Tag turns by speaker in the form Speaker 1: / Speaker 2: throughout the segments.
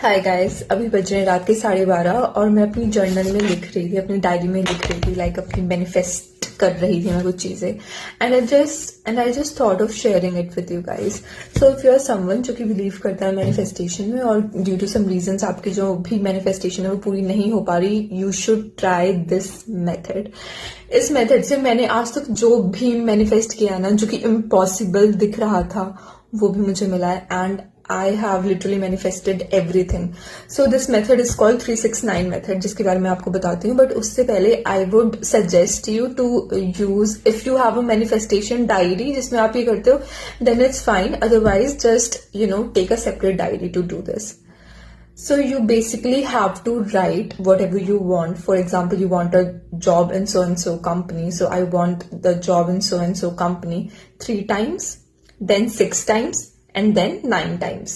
Speaker 1: Hi guys, अभी बज रहे हैं रात के 12:30 और मैं अपनी जर्नल में लिख रही थी, अपनी डायरी में लिख रही थी, लाइक अपनी मैनिफेस्ट कर रही थी मैं कुछ चीजें। And I just thought of sharing it with you guys. So if you are someone जो कि बिलीव करता है मैनिफेस्टेशन में और ड्यू टू सम रीजंस आपकी जो भी मैनिफेस्टेशन है वो पूरी नहीं हो पा रही, you should try this method. इस मेथड से मैंने आज तक जो भी मैनिफेस्ट किया ना, जो कि इम्पॉसिबल दिख रहा था, वो भी मुझे मिला है। And I have literally manifested everything. So this method is called 369 method, जिसके बारे में आपको बताती हूँ. बट उससे पहले I would suggest you to use, if you have a manifestation diary जिसमें आप ये करते हो, then it's fine. Otherwise, just take a separate diary to do this. So you basically have to write whatever you want. For example, you want a job in so and so company. So I want the job in so and so company 3 times, then 6 times. And then 9 times.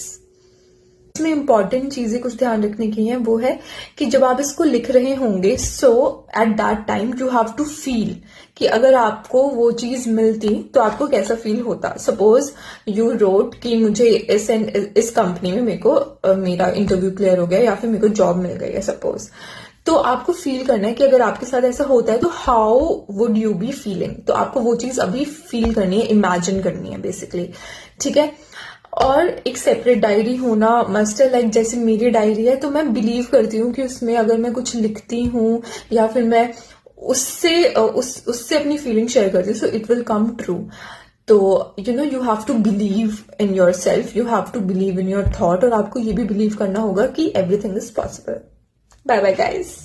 Speaker 1: इसमें important चीजें कुछ ध्यान रखने की है, वो है कि जब आप इसको लिख रहे होंगे, so at that time you have to feel कि अगर आपको वो चीज मिलती तो आपको कैसा फील होता। सपोज यू रोट कि मुझे इस कंपनी में मेरे को मेरा इंटरव्यू क्लियर हो गया या फिर मेरे को जॉब मिल गई है सपोज, तो आपको फील करना है कि अगर आपके साथ ऐसा होता है तो how would you be feeling. तो आपको वो चीज अभी फील करनी है, इमेजिन करनी है बेसिकली, ठीक है। और एक सेपरेट डायरी होना मस्ट है। लाइक जैसे मेरी डायरी है तो मैं बिलीव करती हूँ कि उसमें अगर मैं कुछ लिखती हूँ या फिर मैं उससे अपनी फीलिंग शेयर करती हूँ, so it will come true. तो you have to believe in yourself, you have to believe in your thought, और आपको ये भी बिलीव करना होगा कि everything is possible. Bye bye guys.